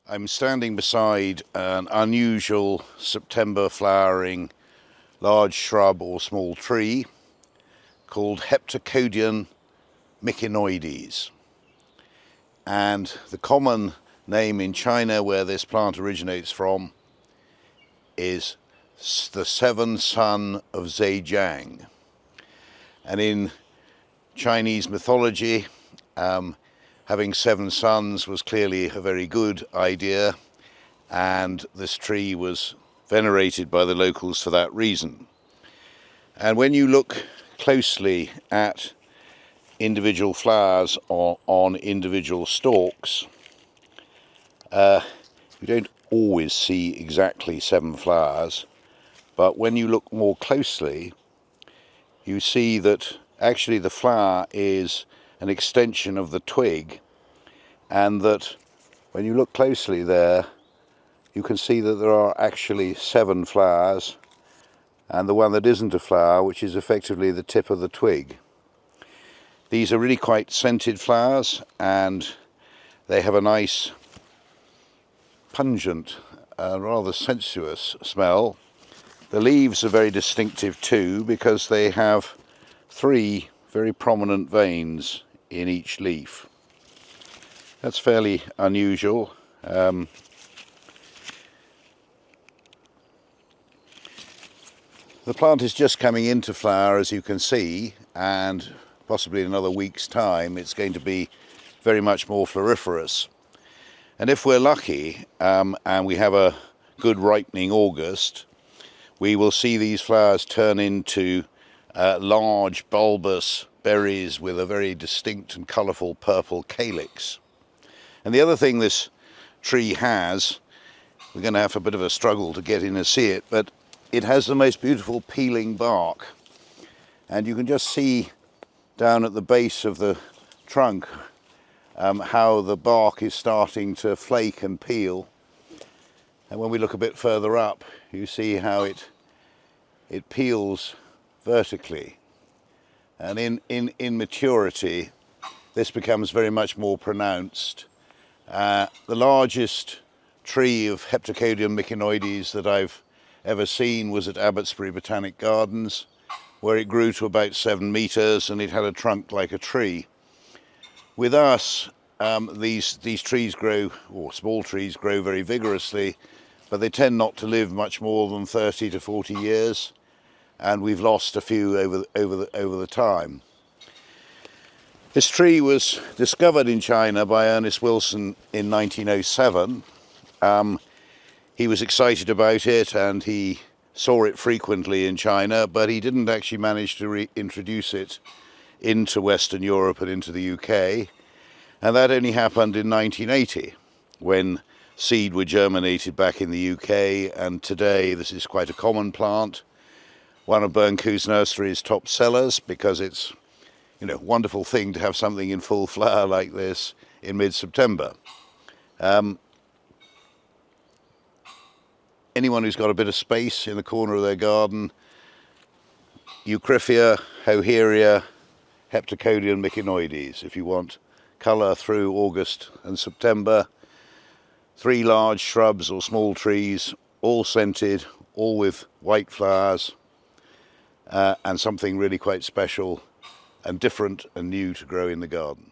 I'm standing beside an unusual September flowering large shrub or small tree called Heptacodium miconioides. And the common name in China where this plant originates from is the seven son of Zhejiang. And in Chinese mythology, having seven sons was clearly a very good idea, and this tree was venerated by the locals for that reason. And when you look closely at individual flowers on individual stalks, you don't always see exactly seven flowers, but when you look more closely, you see that actually the flower is an extension of the twig, and that when you look closely there, you can see that there are actually seven flowers, and the one that isn't a flower, which is effectively the tip of the twig. These are really quite scented flowers, and they have a nice pungent, rather sensuous smell. The leaves are very distinctive too, because they have three very prominent veins in each leaf. That's fairly unusual. The plant is just coming into flower, as you can see, and possibly in another week's time it's going to be very much more floriferous. And if we're lucky and we have a good ripening August, we will see these flowers turn into large bulbous berries with a very distinct and colourful purple calyx. And the other thing this tree has, we're going to have a bit of a struggle to get in and see it, but it has the most beautiful peeling bark. And you can just see down at the base of the trunk how the bark is starting to flake and peel. And when we look a bit further up, you see how it peels vertically. And in maturity, this becomes very much more pronounced. The largest tree of Heptacodium miconioides that I've ever seen was at Abbotsbury Botanic Gardens, where it grew to about 7 meters and it had a trunk like a tree. With us, these trees grow, or small trees grow very vigorously, but they tend not to live much more than 30 to 40 years. And we've lost a few over the time. This tree was discovered in China by Ernest Wilson in 1907. He was excited about it and he saw it frequently in China, but he didn't actually manage to reintroduce it into Western Europe and into the UK. And that only happened in 1980, when seed were germinated back in the UK, and today this is quite a common plant. One of Bernco's nursery's top sellers, because it's, a wonderful thing to have something in full flower like this in mid-September. Anyone who's got a bit of space in the corner of their garden, Eucryphia, Hoheria, Heptacodium miconioides, if you want colour through August and September. 3 large shrubs or small trees, all scented, all with white flowers. And something really quite special and different and new to grow in the garden.